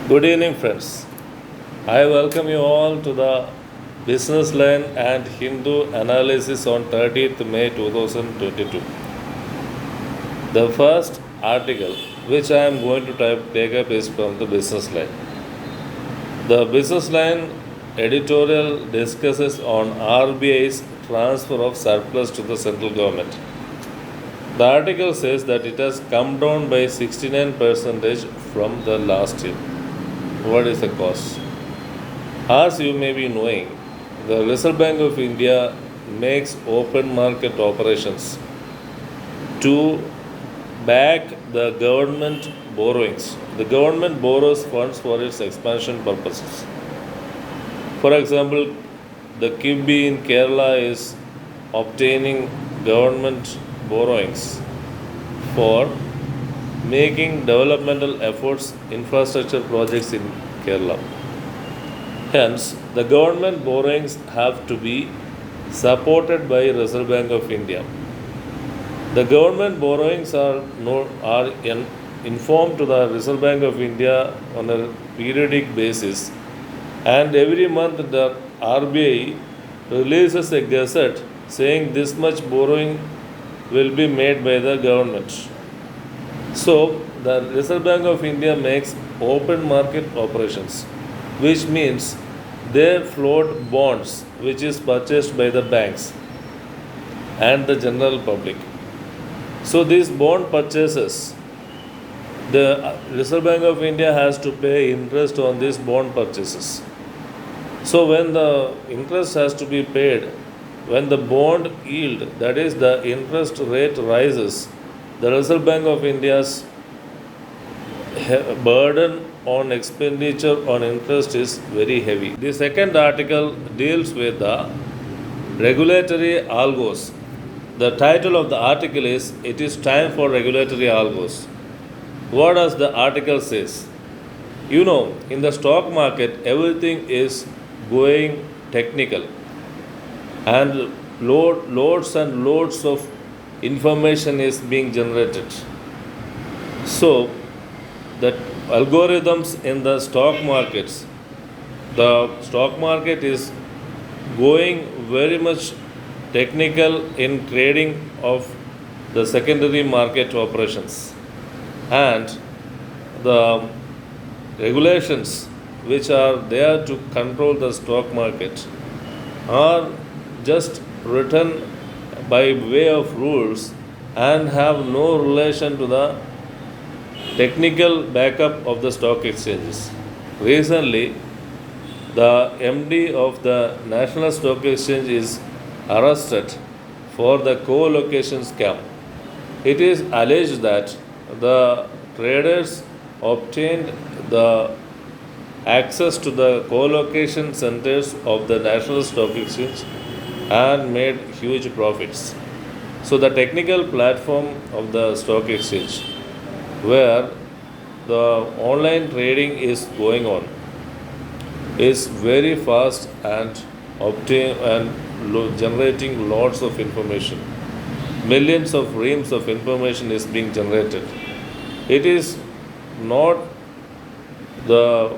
Good evening, friends. I welcome you all to the Businessline and Hindu analysis on 30th May 2022. The first article which I am going to take up is from the Businessline. The Businessline editorial discusses on RBI's transfer of surplus to the central government. The article says that it has come down by 69% from the last year. What is the cause? As you may be knowing, the Reserve Bank of India makes open market operations to back the government borrowings. The government borrows funds for its expansion purposes. For example, the Kibbi in Kerala is obtaining government borrowings for making developmental efforts, infrastructure projects in Kerala. Hence, the government borrowings have to be supported by Reserve Bank of India. The government borrowings are informed to the Reserve Bank of India on a periodic basis, and every month the RBI releases a gazette saying this much borrowing will be made by the government. So, the Reserve Bank of India makes open market operations, which means they float bonds which is purchased by the banks and the general public. So, these bond purchases, the Reserve Bank of India has to pay interest on these bond purchases. So, when the interest has to be paid, when the bond yield, that is the interest rate rises, the Reserve Bank of India's burden on expenditure on interest is very heavy. The second article deals with the regulatory algos. The title of the article is "It is time for regulatory algos." What does the article says? You know, in the stock market, everything is going technical, and loads and loads of information is being generated. So, the algorithms in the stock markets, the stock market is going very much technical in trading of the secondary market operations, and the regulations which are there to control the stock market are just written by way of rules and have no relation to the technical backup of the stock exchanges. Recently, the MD of the National Stock Exchange is arrested for the co-location scam. It is alleged that the traders obtained the access to the co-location centers of the National Stock Exchange and made huge profits. So, the technical platform of the stock exchange, where the online trading is going on, is very fast and generating lots of information. Millions of reams of information is being generated. It is not the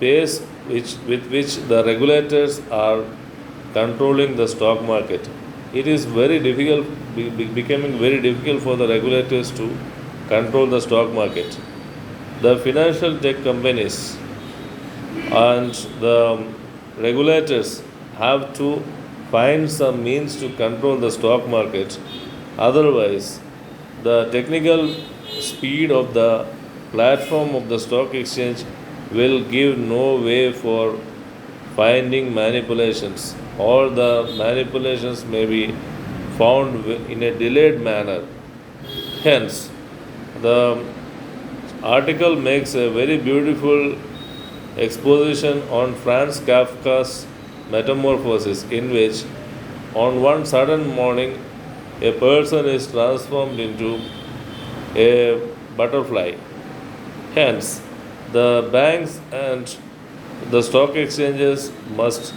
pace with which the regulators are controlling the stock market. It is very difficult, becoming very difficult for the regulators to control the stock market. The financial tech companies and the regulators have to find some means to control the stock market. Otherwise, the technical speed of the platform of the stock exchange will give no way for finding manipulations, or the manipulations may be found in a delayed manner. Hence, the article makes a very beautiful exposition on Franz Kafka's Metamorphosis, in which on one sudden morning a person is transformed into a butterfly. Hence, the banks and the stock exchanges must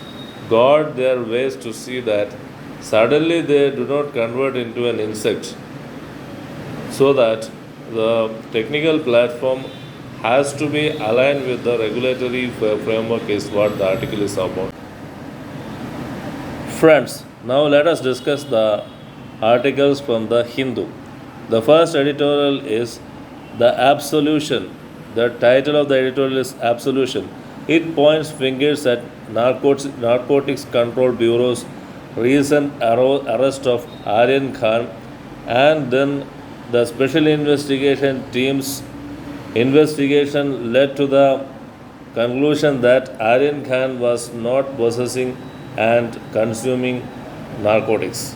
guard their ways to see that suddenly they do not convert into an insect, so that the technical platform has to be aligned with the regulatory framework is what the article is about. Friends, now let us discuss the articles from the Hindu. The first editorial is the absolution. The title of the editorial is Absolution. It points fingers at Narcotics Control Bureau's recent arrest of Aryan Khan, and then the special investigation team's investigation led to the conclusion that Aryan Khan was not possessing and consuming narcotics.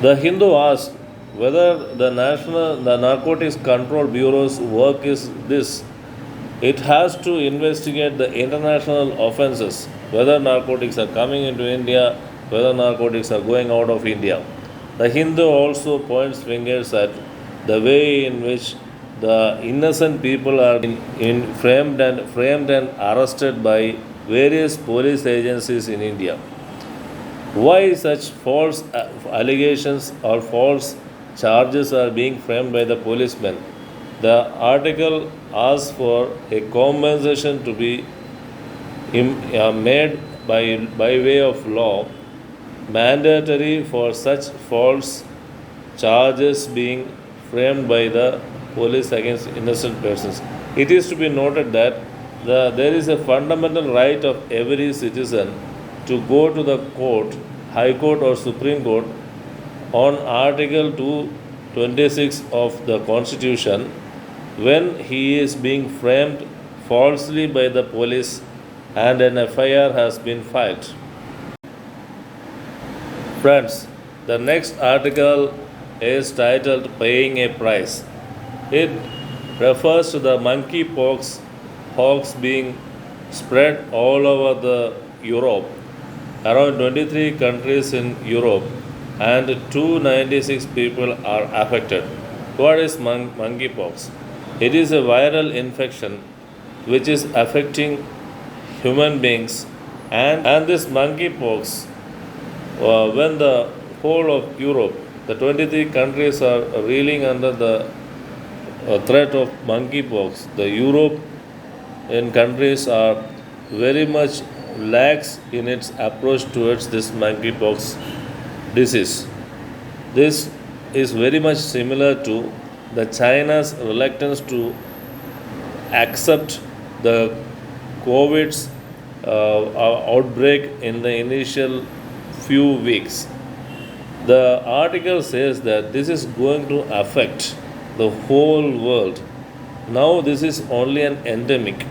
The Hindu asked whether the Narcotics Control Bureau's work is this. It has to investigate the international offenses, whether narcotics are coming into India, whether narcotics are going out of India. The Hindu also points fingers at the way in which the innocent people are framed and arrested by various police agencies in India. Why such false allegations or false charges are being framed by the policemen? The article asks for a compensation to be made by way of law mandatory for such false charges being framed by the police against innocent persons. It is to be noted that there is a fundamental right of every citizen to go to the court, High Court or Supreme Court on Article 226 of the Constitution when he is being framed falsely by the police and an FIR has been filed. Friends, the next article is titled Paying a Price. It refers to the monkeypox hoax being spread all over the Europe, around 23 countries in Europe, and 296 people are affected. What is monkeypox? It is a viral infection which is affecting human beings, and this monkeypox, when the whole of Europe, the 23 countries are reeling under the threat of monkeypox, the European countries are very much lax in its approach towards this monkeypox disease. This is very much similar to the China's reluctance to accept the COVID's outbreak in the initial few weeks. The article says that this is going to affect the whole world. Now, this is only an endemic,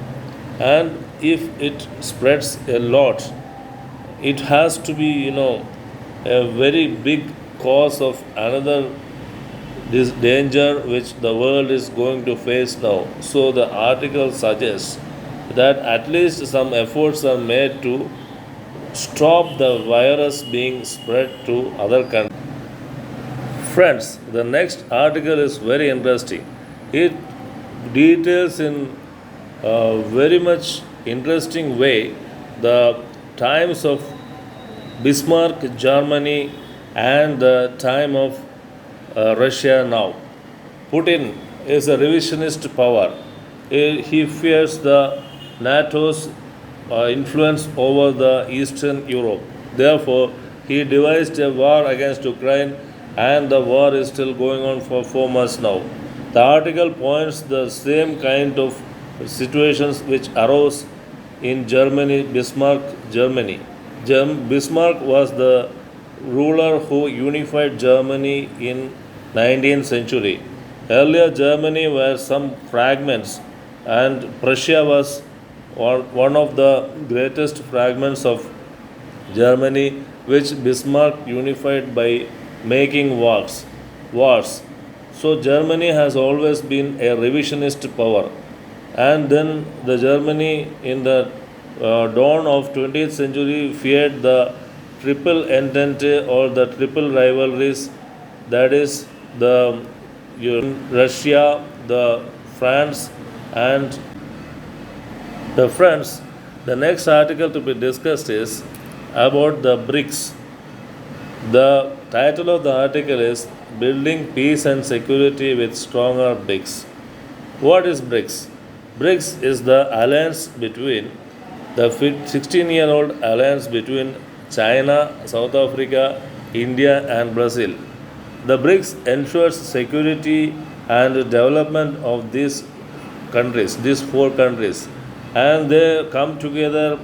and if it spreads a lot, it has to be, a very big cause of another this danger which the world is going to face now. So, the article suggests that at least some efforts are made to stop the virus being spread to other countries. Friends, the next article is very interesting. It details in a very much interesting way the times of Bismarck, Germany, and the time of Russia now. Putin is a revisionist power. He fears the NATO's influence over the Eastern Europe. Therefore, he devised a war against Ukraine, and the war is still going on for 4 months now. The article points the same kind of situations which arose in Germany, Bismarck, Germany. Bismarck was the ruler who unified Germany in 19th century. Earlier, Germany were some fragments, and Prussia was one of the greatest fragments of Germany, which Bismarck unified by making wars. So Germany has always been a revisionist power, and then the Germany in the dawn of 20th century feared the triple entente or the triple rivalries, that is the Russia, the France, and the friends. The next article to be discussed is about the BRICS. The title of the article is Building Peace and Security with Stronger BRICS. What is BRICS? BRICS is the alliance between the 16-year-old alliance between China, South Africa, India, and Brazil. The BRICS ensures security and development of these countries, these four countries, and they come together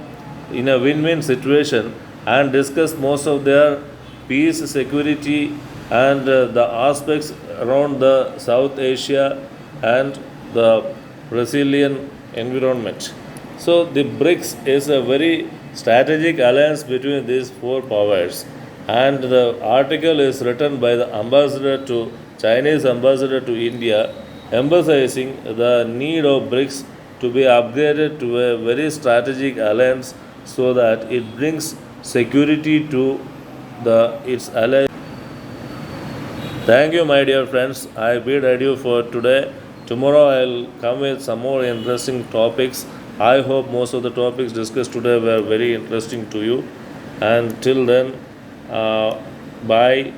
in a win-win situation and discuss most of their peace, security, and the aspects around the South Asia and the Brazilian environment. So the BRICS is a very strategic alliance between these four powers, and the article is written by the ambassador to Chinese ambassador to India, emphasizing the need of BRICS to be upgraded to a very strategic alliance so that it brings security to its allies. Thank you, my dear friends. I bid adieu for today. Tomorrow I'll come with some more interesting topics. I hope most of the topics discussed today were very interesting to you. And till then, bye.